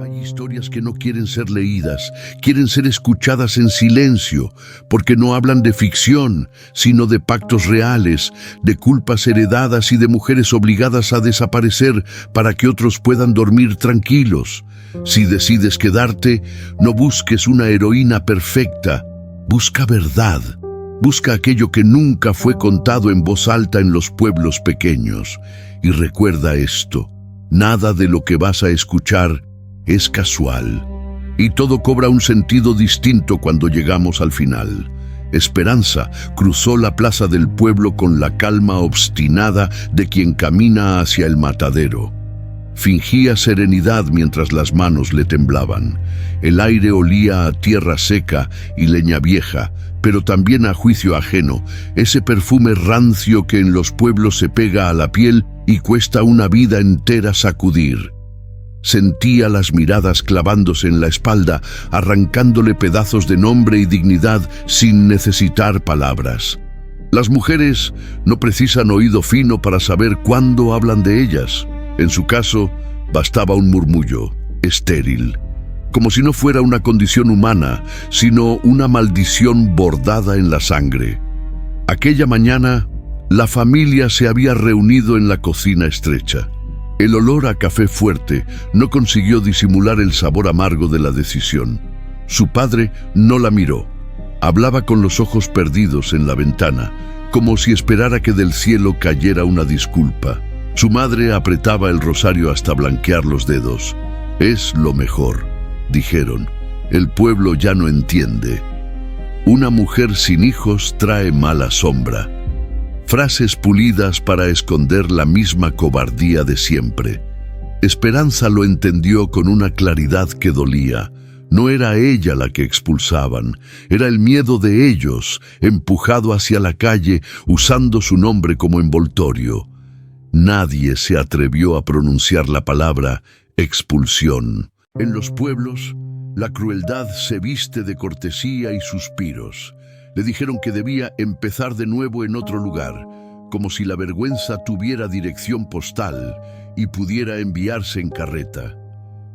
Hay historias que no quieren ser leídas, quieren ser escuchadas en silencio, porque no hablan de ficción, sino de pactos reales, de culpas heredadas y de mujeres obligadas a desaparecer para que otros puedan dormir tranquilos. Si decides quedarte, no busques una heroína perfecta, busca verdad. Busca aquello que nunca fue contado en voz alta en los pueblos pequeños. Y recuerda esto, nada de lo que vas a escuchar es casual, y todo cobra un sentido distinto cuando llegamos al final. Esperanza cruzó la plaza del pueblo con la calma obstinada de quien camina hacia el matadero. Fingía serenidad mientras las manos le temblaban. El aire olía a tierra seca y leña vieja, pero también a juicio ajeno, ese perfume rancio que en los pueblos se pega a la piel y cuesta una vida entera sacudir. Sentía las miradas clavándose en la espalda, arrancándole pedazos de nombre y dignidad sin necesitar palabras. Las mujeres no precisan oído fino para saber cuándo hablan de ellas. En su caso, bastaba un murmullo, estéril, como si no fuera una condición humana, sino una maldición bordada en la sangre. Aquella mañana, la familia se había reunido en la cocina estrecha. El olor a café fuerte no consiguió disimular el sabor amargo de la decisión. Su padre no la miró. Hablaba con los ojos perdidos en la ventana, como si esperara que del cielo cayera una disculpa. Su madre apretaba el rosario hasta blanquear los dedos. «Es lo mejor», dijeron. «El pueblo ya no entiende. Una mujer sin hijos trae mala sombra». Frases pulidas para esconder la misma cobardía de siempre. Esperanza lo entendió con una claridad que dolía. No era ella la que expulsaban, era el miedo de ellos, empujado hacia la calle, usando su nombre como envoltorio. Nadie se atrevió a pronunciar la palabra expulsión. En los pueblos, la crueldad se viste de cortesía y suspiros. Le dijeron que debía empezar de nuevo en otro lugar, como si la vergüenza tuviera dirección postal y pudiera enviarse en carreta.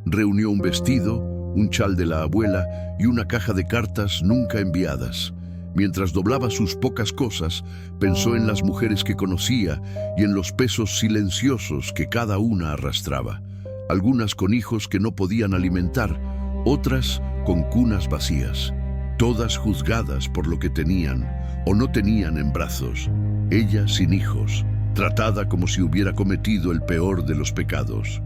Reunió un vestido, un chal de la abuela y una caja de cartas nunca enviadas. Mientras doblaba sus pocas cosas, pensó en las mujeres que conocía y en los pesos silenciosos que cada una arrastraba. Algunas con hijos que no podían alimentar, otras con cunas vacías. Todas juzgadas por lo que tenían o no tenían en brazos. Ella sin hijos, tratada como si hubiera cometido el peor de los pecados.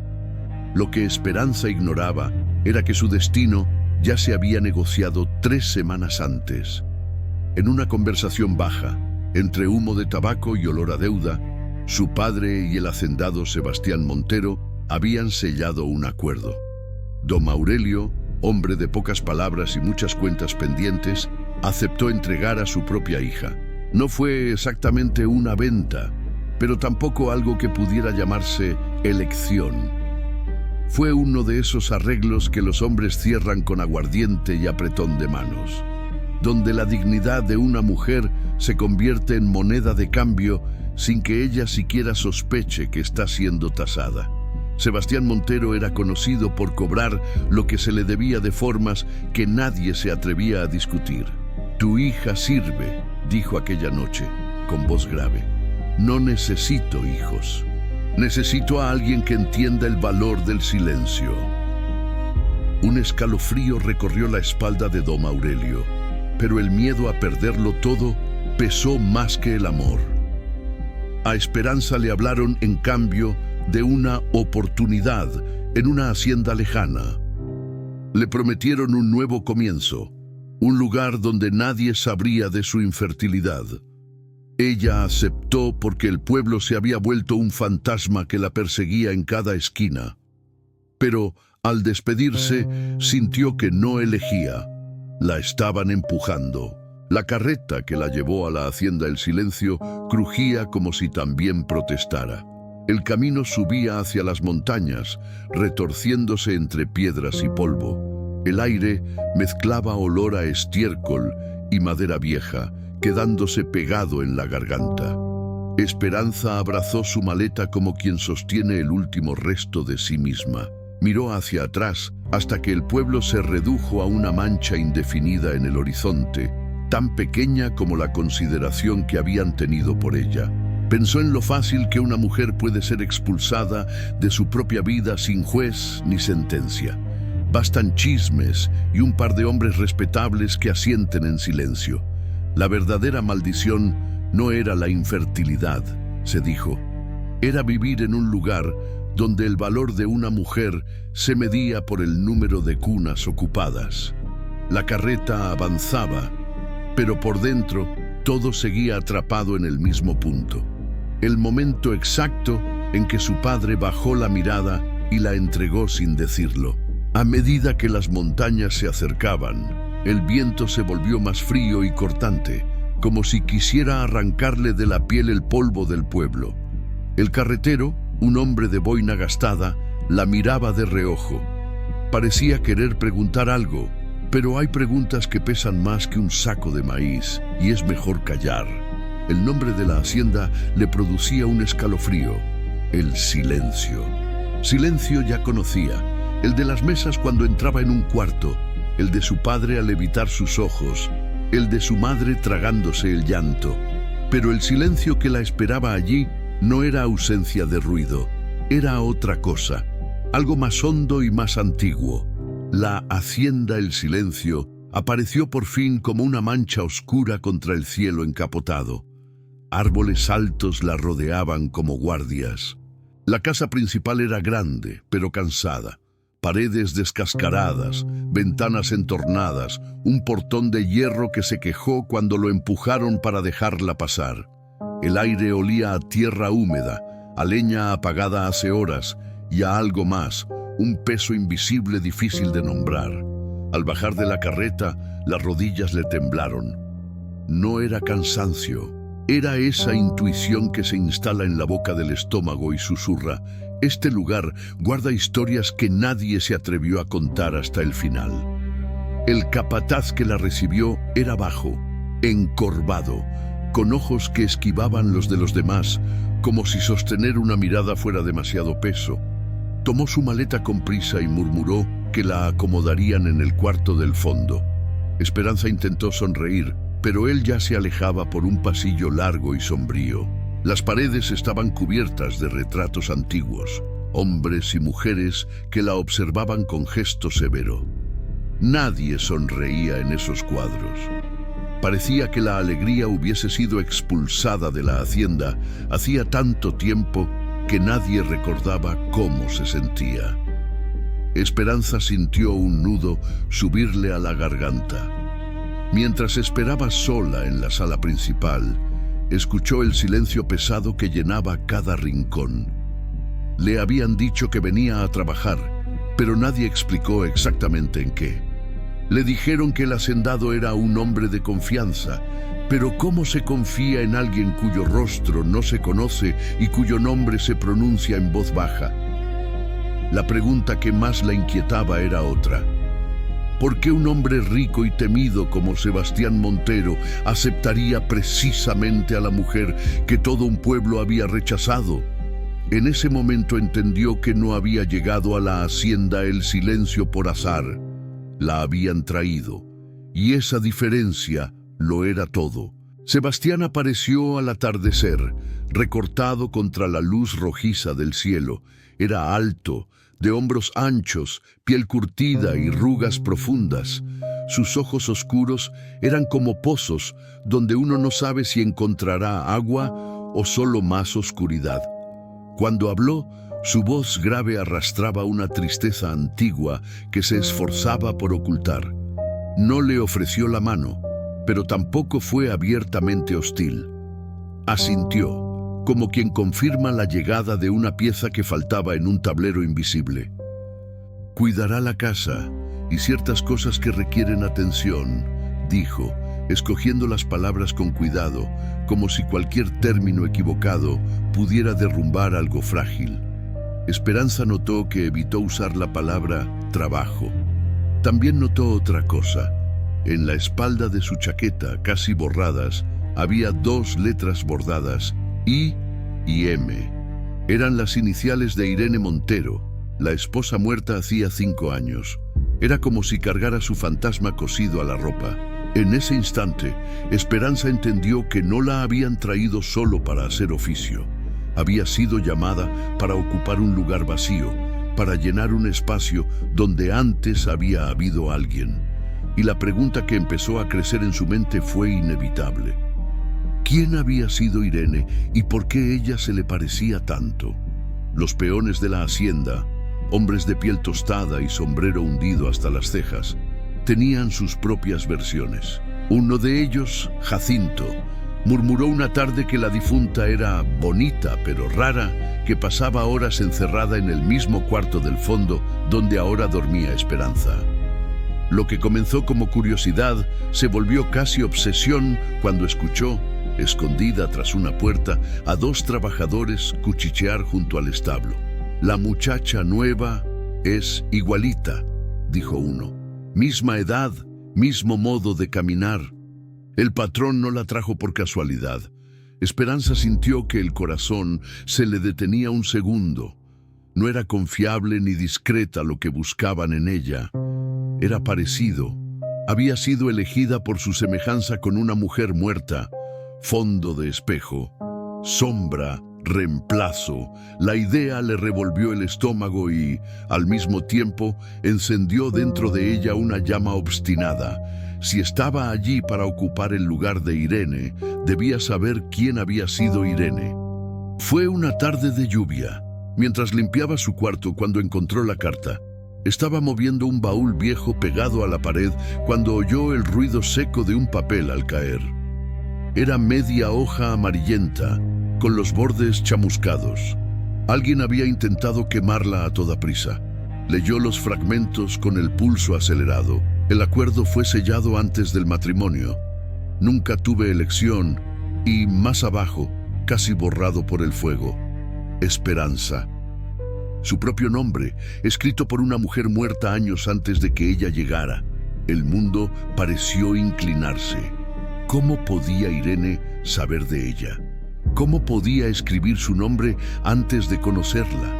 Lo que Esperanza ignoraba era que su destino ya se había negociado 3 semanas antes. En una conversación baja, entre humo de tabaco y olor a deuda, su padre y el hacendado Sebastián Montero habían sellado un acuerdo. Don Aurelio, hombre de pocas palabras y muchas cuentas pendientes, aceptó entregar a su propia hija. No fue exactamente una venta, pero tampoco algo que pudiera llamarse elección. Fue uno de esos arreglos que los hombres cierran con aguardiente y apretón de manos, donde la dignidad de una mujer se convierte en moneda de cambio sin que ella siquiera sospeche que está siendo tasada. Sebastián Montero era conocido por cobrar lo que se le debía de formas que nadie se atrevía a discutir. «Tu hija sirve», dijo aquella noche, con voz grave. «No necesito hijos. Necesito a alguien que entienda el valor del silencio». Un escalofrío recorrió la espalda de don Aurelio, pero el miedo a perderlo todo pesó más que el amor. A Esperanza le hablaron, en cambio, de una oportunidad en una hacienda lejana. Le prometieron un nuevo comienzo, un lugar donde nadie sabría de su infertilidad. Ella aceptó porque el pueblo se había vuelto un fantasma que la perseguía en cada esquina. Pero al despedirse, sintió que no elegía. La estaban empujando. La carreta que la llevó a la hacienda El Silencio crujía como si también protestara. El camino subía hacia las montañas, retorciéndose entre piedras y polvo. El aire mezclaba olor a estiércol y madera vieja, quedándose pegado en la garganta. Esperanza abrazó su maleta como quien sostiene el último resto de sí misma. Miró hacia atrás hasta que el pueblo se redujo a una mancha indefinida en el horizonte, tan pequeña como la consideración que habían tenido por ella. Pensó en lo fácil que una mujer puede ser expulsada de su propia vida sin juez ni sentencia. Bastan chismes y un par de hombres respetables que asienten en silencio. La verdadera maldición no era la infertilidad, se dijo. Era vivir en un lugar donde el valor de una mujer se medía por el número de cunas ocupadas. La carreta avanzaba, pero por dentro todo seguía atrapado en el mismo punto. El momento exacto en que su padre bajó la mirada y la entregó sin decirlo. A medida que las montañas se acercaban, el viento se volvió más frío y cortante, como si quisiera arrancarle de la piel el polvo del pueblo. El carretero, un hombre de boina gastada, la miraba de reojo. Parecía querer preguntar algo, pero hay preguntas que pesan más que un saco de maíz, y es mejor callar. El nombre de la hacienda le producía un escalofrío: el silencio. Silencio ya conocía, el de las mesas cuando entraba en un cuarto, el de su padre al evitar sus ojos, el de su madre tragándose el llanto. Pero el silencio que la esperaba allí no era ausencia de ruido, era otra cosa, algo más hondo y más antiguo. La hacienda El Silencio apareció por fin como una mancha oscura contra el cielo encapotado. Árboles altos la rodeaban como guardias. La casa principal era grande, pero cansada. Paredes descascaradas, ventanas entornadas, un portón de hierro que se quejó cuando lo empujaron para dejarla pasar. El aire olía a tierra húmeda, a leña apagada hace horas y a algo más, un peso invisible difícil de nombrar. Al bajar de la carreta, las rodillas le temblaron. No era cansancio, era esa intuición que se instala en la boca del estómago y susurra: este lugar guarda historias que nadie se atrevió a contar hasta el final. El capataz que la recibió era bajo, encorvado, con ojos que esquivaban los de los demás, como si sostener una mirada fuera demasiado peso. Tomó su maleta con prisa y murmuró que la acomodarían en el cuarto del fondo. Esperanza intentó sonreír, pero él ya se alejaba por un pasillo largo y sombrío. Las paredes estaban cubiertas de retratos antiguos, hombres y mujeres que la observaban con gesto severo. Nadie sonreía en esos cuadros. Parecía que la alegría hubiese sido expulsada de la hacienda hacía tanto tiempo que nadie recordaba cómo se sentía. Esperanza sintió un nudo subirle a la garganta. Mientras esperaba sola en la sala principal, escuchó el silencio pesado que llenaba cada rincón. Le habían dicho que venía a trabajar, pero nadie explicó exactamente en qué. Le dijeron que el hacendado era un hombre de confianza, pero ¿cómo se confía en alguien cuyo rostro no se conoce y cuyo nombre se pronuncia en voz baja? La pregunta que más la inquietaba era otra. ¿Por qué un hombre rico y temido como Sebastián Montero aceptaría precisamente a la mujer que todo un pueblo había rechazado? En ese momento entendió que no había llegado a la hacienda El Silencio por azar. La habían traído, y esa diferencia lo era todo. Sebastián apareció al atardecer, recortado contra la luz rojiza del cielo. Era alto, de hombros anchos, piel curtida y rugas profundas. Sus ojos oscuros eran como pozos donde uno no sabe si encontrará agua o solo más oscuridad. Cuando habló, su voz grave arrastraba una tristeza antigua que se esforzaba por ocultar. No le ofreció la mano, pero tampoco fue abiertamente hostil. Asintió, como quien confirma la llegada de una pieza que faltaba en un tablero invisible. Cuidará la casa y ciertas cosas que requieren atención, dijo, escogiendo las palabras con cuidado, como si cualquier término equivocado pudiera derrumbar algo frágil. Esperanza notó que evitó usar la palabra trabajo. También notó otra cosa. En la espalda de su chaqueta, casi borradas, había 2 letras bordadas, I y M. Eran las iniciales de Irene Montero, La esposa muerta hacía 5 años. Era como si cargara su fantasma cosido a la ropa. En ese instante, Esperanza entendió que no la habían traído solo para hacer oficio. Había sido llamada para ocupar un lugar vacío, para llenar un espacio donde antes había habido alguien. Y la pregunta que empezó a crecer en su mente fue inevitable. ¿Quién había sido Irene y por qué ella se le parecía tanto? Los peones de la hacienda, hombres de piel tostada y sombrero hundido hasta las cejas, tenían sus propias versiones. Uno de ellos, Jacinto, murmuró una tarde que la difunta era bonita pero rara, que pasaba horas encerrada en el mismo cuarto del fondo donde ahora dormía Esperanza. Lo que comenzó como curiosidad se volvió casi obsesión cuando escuchó, escondida tras una puerta, a 2 trabajadores cuchichear junto al establo. «La muchacha nueva es igualita», dijo uno. «Misma edad, mismo modo de caminar». El patrón no la trajo por casualidad. Esperanza sintió que el corazón se le detenía un segundo. No era confiable ni discreta lo que buscaban en ella. Era parecido. Había sido elegida por su semejanza con una mujer muerta. Fondo de espejo, sombra, reemplazo. La idea le revolvió el estómago y, al mismo tiempo, encendió dentro de ella una llama obstinada. Si estaba allí para ocupar el lugar de Irene, debía saber quién había sido Irene. Fue una tarde de lluvia, mientras limpiaba su cuarto cuando encontró la carta. Estaba moviendo un baúl viejo pegado a la pared cuando oyó el ruido seco de un papel al caer. Era media hoja amarillenta, con los bordes chamuscados. Alguien había intentado quemarla a toda prisa. Leyó los fragmentos con el pulso acelerado. El acuerdo fue sellado antes del matrimonio. Nunca tuve elección y, más abajo, casi borrado por el fuego, Esperanza. Su propio nombre, escrito por una mujer muerta años antes de que ella llegara. El mundo pareció inclinarse. ¿Cómo podía Irene saber de ella? ¿Cómo podía escribir su nombre antes de conocerla?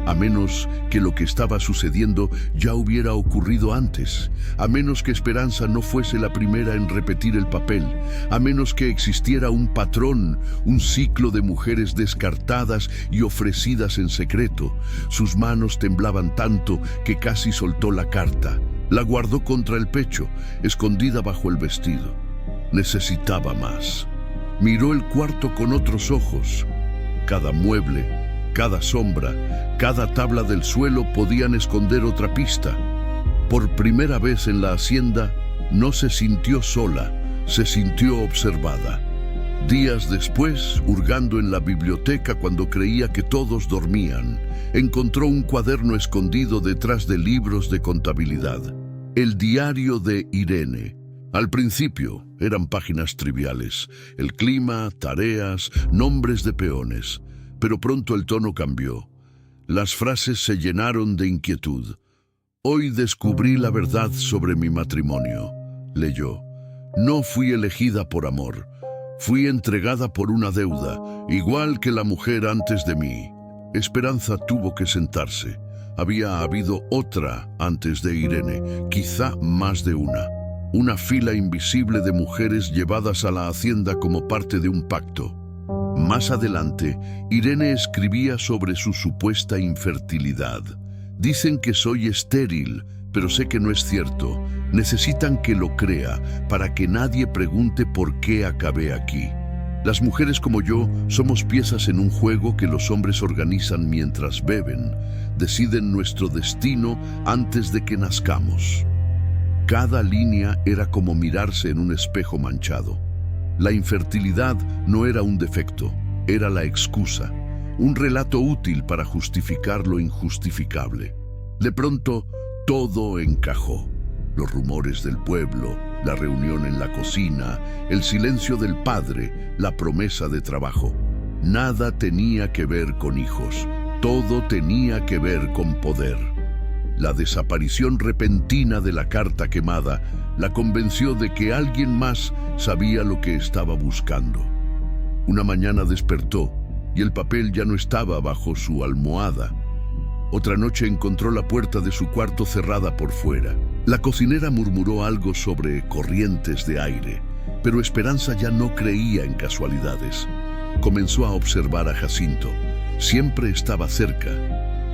A menos que lo que estaba sucediendo ya hubiera ocurrido antes, a menos que Esperanza no fuese la primera en repetir el papel, a menos que existiera un patrón, un ciclo de mujeres descartadas y ofrecidas en secreto. Sus manos temblaban tanto que casi soltó la carta. La guardó contra el pecho, escondida bajo el vestido. Necesitaba más. Miró el cuarto con otros ojos. Cada mueble, cada sombra, cada tabla del suelo podían esconder otra pista. Por primera vez en la hacienda, no se sintió sola, se sintió observada. Días después, hurgando en la biblioteca cuando creía que todos dormían, encontró un cuaderno escondido detrás de libros de contabilidad. El diario de Irene. Al principio eran páginas triviales, el clima, tareas, nombres de peones, pero pronto el tono cambió. Las frases se llenaron de inquietud. «Hoy descubrí la verdad sobre mi matrimonio», leyó. «No fui elegida por amor, fui entregada por una deuda, igual que la mujer antes de mí». Esperanza tuvo que sentarse. Había habido otra antes de Irene, quizá más de una. Una fila invisible de mujeres llevadas a la hacienda como parte de un pacto. Más adelante, Irene escribía sobre su supuesta infertilidad. «Dicen que soy estéril, pero sé que no es cierto. Necesitan que lo crea para que nadie pregunte por qué acabé aquí. Las mujeres como yo somos piezas en un juego que los hombres organizan mientras beben. Deciden nuestro destino antes de que nazcamos». Cada línea era como mirarse en un espejo manchado. La infertilidad no era un defecto, era la excusa, un relato útil para justificar lo injustificable. De pronto, todo encajó. Los rumores del pueblo, la reunión en la cocina, el silencio del padre, la promesa de trabajo. Nada tenía que ver con hijos, todo tenía que ver con poder. La desaparición repentina de la carta quemada la convenció de que alguien más sabía lo que estaba buscando. Una mañana despertó y el papel ya no estaba bajo su almohada. Otra noche encontró la puerta de su cuarto cerrada por fuera. La cocinera murmuró algo sobre corrientes de aire, pero Esperanza ya no creía en casualidades. Comenzó a observar a Jacinto. Siempre estaba cerca,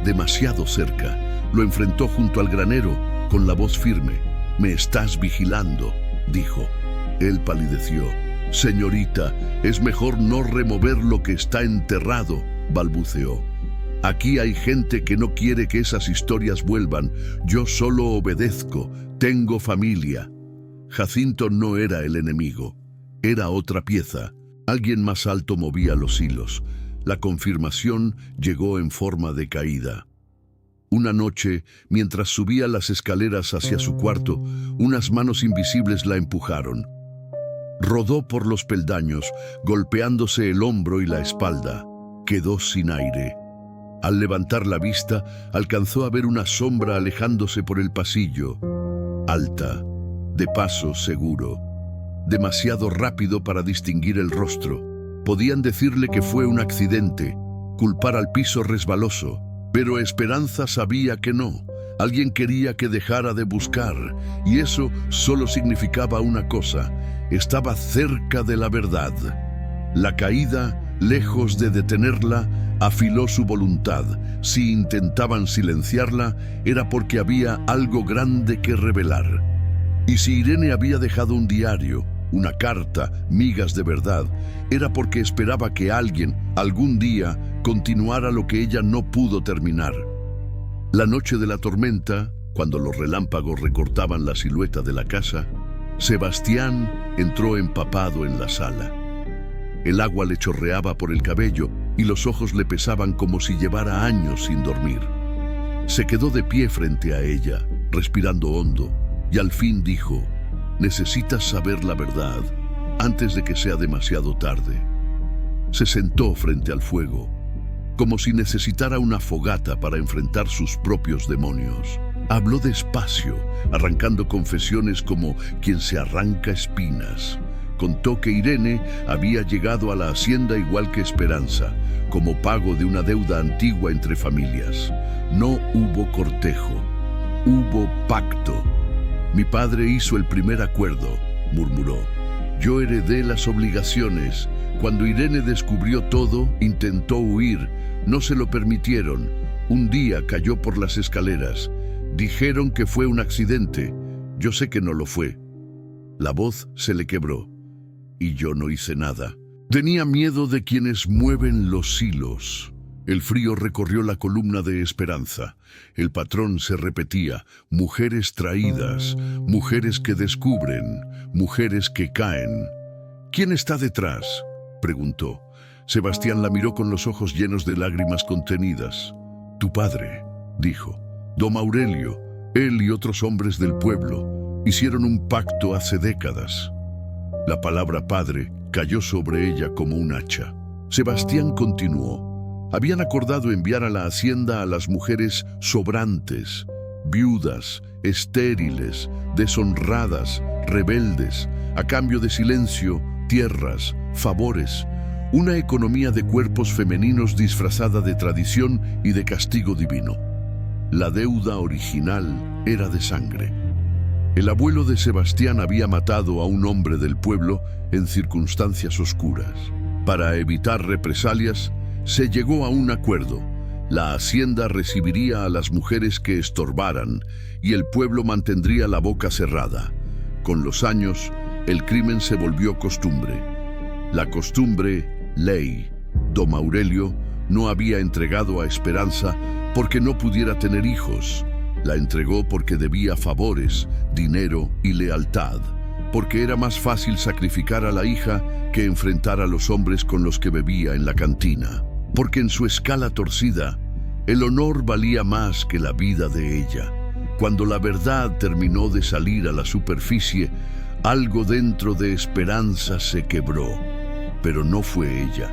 demasiado cerca. Lo enfrentó junto al granero, con la voz firme. «Me estás vigilando», dijo. Él palideció. «Señorita, es mejor no remover lo que está enterrado», balbuceó. «Aquí hay gente que no quiere que esas historias vuelvan. Yo solo obedezco. Tengo familia». Jacinto no era el enemigo. Era otra pieza. Alguien más alto movía los hilos. La confirmación llegó en forma de caída. Una noche, mientras subía las escaleras hacia su cuarto, unas manos invisibles la empujaron. Rodó por los peldaños, golpeándose el hombro y la espalda. Quedó sin aire. Al levantar la vista, alcanzó a ver una sombra alejándose por el pasillo. Alta, de paso seguro. Demasiado rápido para distinguir el rostro. Podían decirle que fue un accidente, culpar al piso resbaloso. Pero Esperanza sabía que no. Alguien quería que dejara de buscar, y eso solo significaba una cosa: estaba cerca de la verdad. La caída, lejos de detenerla, afiló su voluntad. Si intentaban silenciarla, era porque había algo grande que revelar. Y si Irene había dejado un diario, una carta, migas de verdad, era porque esperaba que alguien, algún día, continuara lo que ella no pudo terminar. La noche de la tormenta, cuando los relámpagos recortaban la silueta de la casa, Sebastián entró empapado en la sala. El agua le chorreaba por el cabello y los ojos le pesaban como si llevara años sin dormir. Se quedó de pie frente a ella, respirando hondo, y al fin dijo: «Necesitas saber la verdad antes de que sea demasiado tarde». Se sentó frente al fuego, como si necesitara una fogata para enfrentar sus propios demonios. Habló despacio, arrancando confesiones como quien se arranca espinas. Contó que Irene había llegado a la hacienda igual que Esperanza, como pago de una deuda antigua entre familias. No hubo cortejo, hubo pacto. «Mi padre hizo el primer acuerdo», murmuró. «Yo heredé las obligaciones. Cuando Irene descubrió todo, intentó huir. No se lo permitieron. Un día cayó por las escaleras. Dijeron que fue un accidente. Yo sé que no lo fue». La voz se le quebró. «Y yo no hice nada. Tenía miedo de quienes mueven los hilos». El frío recorrió la columna de Esperanza. El patrón se repetía: mujeres traídas, mujeres que descubren, mujeres que caen. «¿Quién está detrás?», preguntó. Sebastián la miró con los ojos llenos de lágrimas contenidas. «Tu padre», dijo. «Don Aurelio, él y otros hombres del pueblo hicieron un pacto hace décadas». La palabra padre cayó sobre ella como un hacha. Sebastián continuó. Habían acordado enviar a la hacienda a las mujeres sobrantes, viudas, estériles, deshonradas, rebeldes, a cambio de silencio, tierras, favores, una economía de cuerpos femeninos disfrazada de tradición y de castigo divino. La deuda original era de sangre. El abuelo de Sebastián había matado a un hombre del pueblo en circunstancias oscuras. Para evitar represalias, se llegó a un acuerdo. La hacienda recibiría a las mujeres que estorbaran y el pueblo mantendría la boca cerrada. Con los años, el crimen se volvió costumbre. La costumbre, ley. Don Aurelio no había entregado a Esperanza porque no pudiera tener hijos. La entregó porque debía favores, dinero y lealtad, porque era más fácil sacrificar a la hija que enfrentar a los hombres con los que bebía en la cantina. Porque en su escala torcida, el honor valía más que la vida de ella. Cuando la verdad terminó de salir a la superficie, algo dentro de Esperanza se quebró. Pero no fue ella.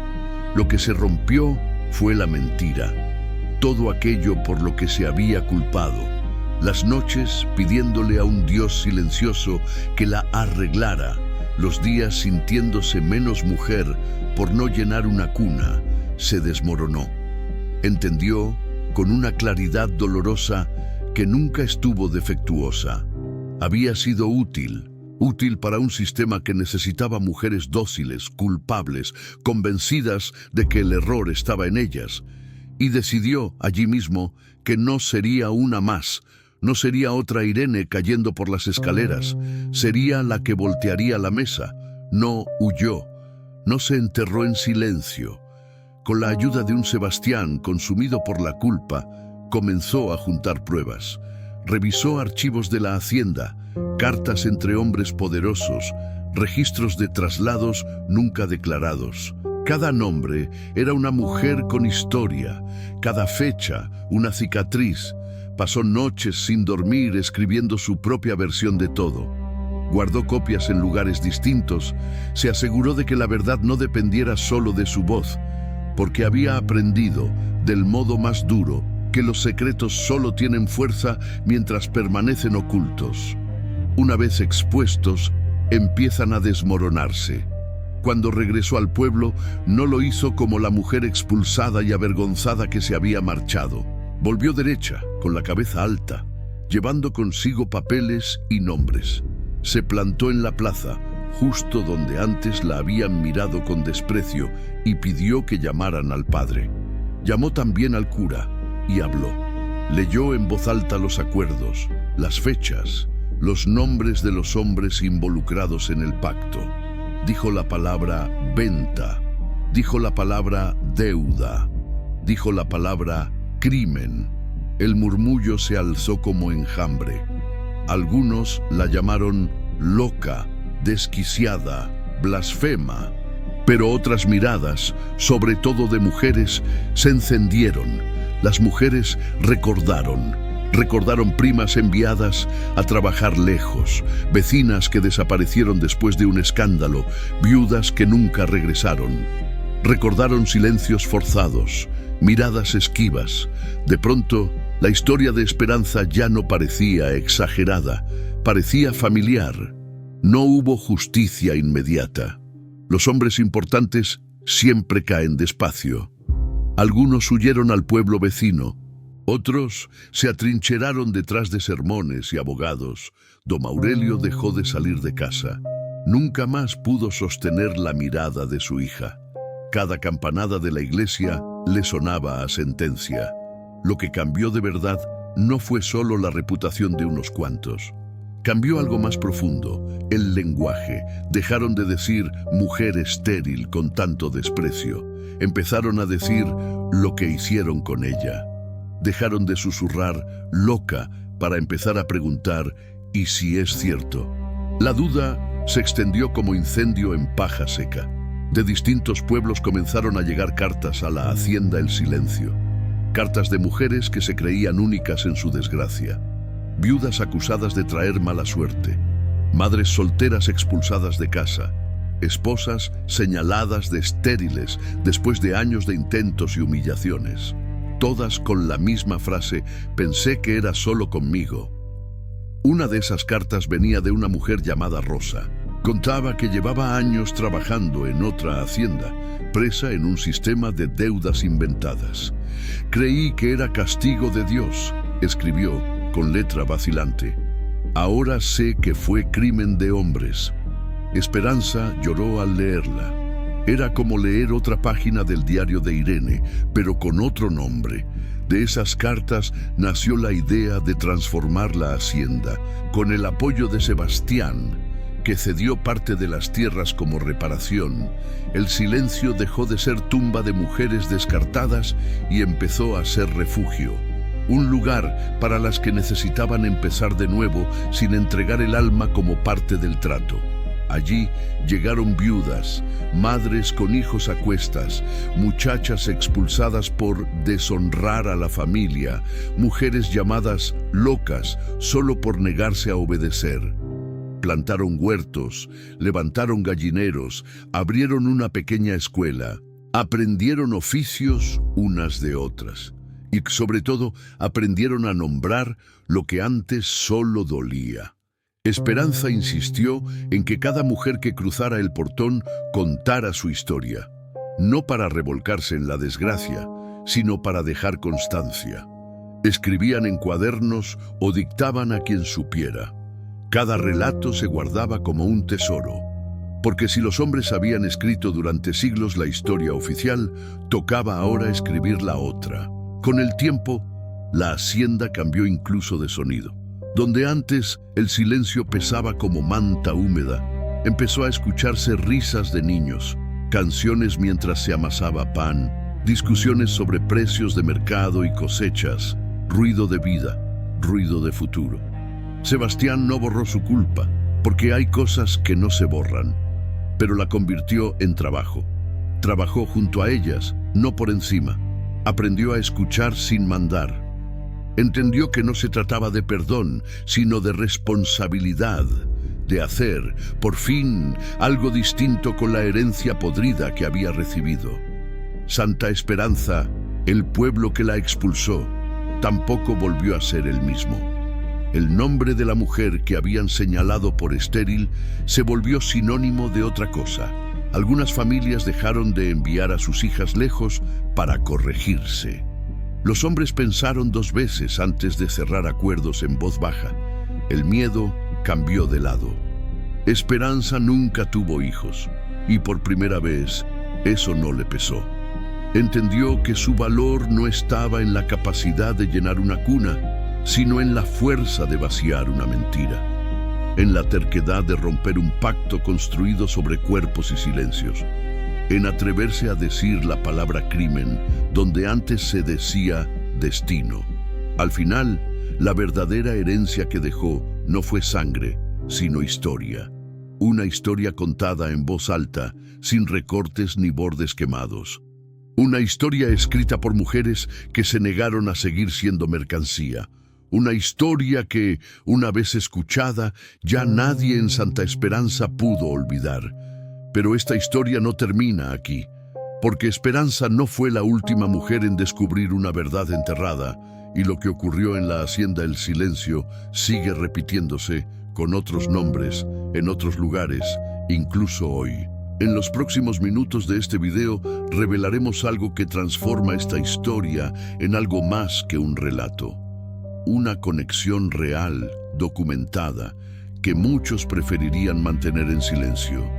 Lo que se rompió fue la mentira. Todo aquello por lo que se había culpado. Las noches pidiéndole a un Dios silencioso que la arreglara. Los días sintiéndose menos mujer por no llenar una cuna. Se desmoronó. Entendió con una claridad dolorosa que nunca estuvo defectuosa. Había sido útil para un sistema que necesitaba mujeres dóciles, culpables, convencidas de que el error estaba en ellas, y decidió allí mismo que no sería una más, no sería otra Irene cayendo por las escaleras, sería la que voltearía la mesa. No huyó, no se enterró en silencio. Con la ayuda de un Sebastián consumido por la culpa, comenzó a juntar pruebas. Revisó archivos de la hacienda, cartas entre hombres poderosos, registros de traslados nunca declarados. Cada nombre era una mujer con historia, cada fecha una cicatriz. Pasó noches sin dormir escribiendo su propia versión de todo. Guardó copias en lugares distintos, se aseguró de que la verdad no dependiera solo de su voz, porque había aprendido, del modo más duro, que los secretos solo tienen fuerza mientras permanecen ocultos. Una vez expuestos, empiezan a desmoronarse. Cuando regresó al pueblo, no lo hizo como la mujer expulsada y avergonzada que se había marchado. Volvió derecha, con la cabeza alta, llevando consigo papeles y nombres. Se plantó en la plaza, justo donde antes la habían mirado con desprecio, y pidió que llamaran al padre. Llamó también al cura y habló. Leyó en voz alta los acuerdos, las fechas, los nombres de los hombres involucrados en el pacto. Dijo la palabra venta, dijo la palabra deuda, dijo la palabra crimen. El murmullo se alzó como enjambre. Algunos la llamaron loca, desquiciada, blasfema, pero otras miradas, sobre todo de mujeres, se encendieron. Las mujeres recordaron primas enviadas a trabajar lejos, vecinas que desaparecieron después de un escándalo, viudas que nunca regresaron. Recordaron silencios forzados, miradas esquivas. De pronto, la historia de Esperanza ya no parecía exagerada, parecía familiar. No hubo justicia inmediata. Los hombres importantes siempre caen despacio. Algunos huyeron al pueblo vecino, otros se atrincheraron detrás de sermones y abogados. Don Aurelio dejó de salir de casa. Nunca más pudo sostener la mirada de su hija. Cada campanada de la iglesia le sonaba a sentencia. Lo que cambió de verdad no fue solo la reputación de unos cuantos. Cambió algo más profundo, el lenguaje. Dejaron de decir mujer estéril con tanto desprecio. Empezaron a decir lo que hicieron con ella. Dejaron de susurrar loca para empezar a preguntar ¿y si es cierto? La duda se extendió como incendio en paja seca. De distintos pueblos comenzaron a llegar cartas a la hacienda El Silencio. Cartas de mujeres que se creían únicas en su desgracia. Viudas acusadas de traer mala suerte. Madres solteras expulsadas de casa. Esposas señaladas de estériles después de años de intentos y humillaciones. Todas con la misma frase, pensé que era solo conmigo. Una de esas cartas venía de una mujer llamada Rosa. Contaba que llevaba años trabajando en otra hacienda, presa en un sistema de deudas inventadas. Creí que era castigo de Dios, escribió con letra vacilante. Ahora sé que fue crimen de hombres. Esperanza lloró al leerla. Era como leer otra página del diario de Irene, pero con otro nombre. De esas cartas nació la idea de transformar la hacienda, con el apoyo de Sebastián, que cedió parte de las tierras como reparación. El Silencio dejó de ser tumba de mujeres descartadas y empezó a ser refugio. Un lugar para las que necesitaban empezar de nuevo sin entregar el alma como parte del trato. Allí llegaron viudas, madres con hijos a cuestas, muchachas expulsadas por deshonrar a la familia, mujeres llamadas locas solo por negarse a obedecer. Plantaron huertos, levantaron gallineros, abrieron una pequeña escuela, aprendieron oficios unas de otras y sobre todo aprendieron a nombrar lo que antes solo dolía. Esperanza insistió en que cada mujer que cruzara el portón contara su historia, no para revolcarse en la desgracia, sino para dejar constancia. Escribían en cuadernos o dictaban a quien supiera. Cada relato se guardaba como un tesoro, porque si los hombres habían escrito durante siglos la historia oficial, tocaba ahora escribir la otra. Con el tiempo, la hacienda cambió incluso de sonido. Donde antes el silencio pesaba como manta húmeda, empezó a escucharse risas de niños, canciones mientras se amasaba pan, discusiones sobre precios de mercado y cosechas, ruido de vida, ruido de futuro. Sebastián no borró su culpa, porque hay cosas que no se borran, pero la convirtió en trabajo. Trabajó junto a ellas, no por encima. Aprendió a escuchar sin mandar. Entendió que no se trataba de perdón, sino de responsabilidad, de hacer, por fin, algo distinto con la herencia podrida que había recibido. Santa Esperanza, el pueblo que la expulsó, tampoco volvió a ser el mismo. El nombre de la mujer que habían señalado por estéril se volvió sinónimo de otra cosa. Algunas familias dejaron de enviar a sus hijas lejos para corregirse. Los hombres pensaron 2 veces antes de cerrar acuerdos en voz baja. El miedo cambió de lado. Esperanza nunca tuvo hijos, y por primera vez eso no le pesó. Entendió que su valor no estaba en la capacidad de llenar una cuna, sino en la fuerza de vaciar una mentira, en la terquedad de romper un pacto construido sobre cuerpos y silencios, en atreverse a decir la palabra crimen donde antes se decía destino. Al final, la verdadera herencia que dejó no fue sangre, sino historia. Una historia contada en voz alta, sin recortes ni bordes quemados. Una historia escrita por mujeres que se negaron a seguir siendo mercancía. Una historia que, una vez escuchada, ya nadie en Santa Esperanza pudo olvidar. Pero esta historia no termina aquí, porque Esperanza no fue la última mujer en descubrir una verdad enterrada, y lo que ocurrió en la hacienda El Silencio sigue repitiéndose con otros nombres, en otros lugares, incluso hoy. En los próximos minutos de este video revelaremos algo que transforma esta historia en algo más que un relato. Una conexión real, documentada, que muchos preferirían mantener en silencio.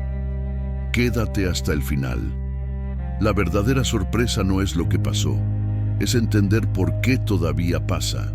Quédate hasta el final. La verdadera sorpresa no es lo que pasó, es entender por qué todavía pasa.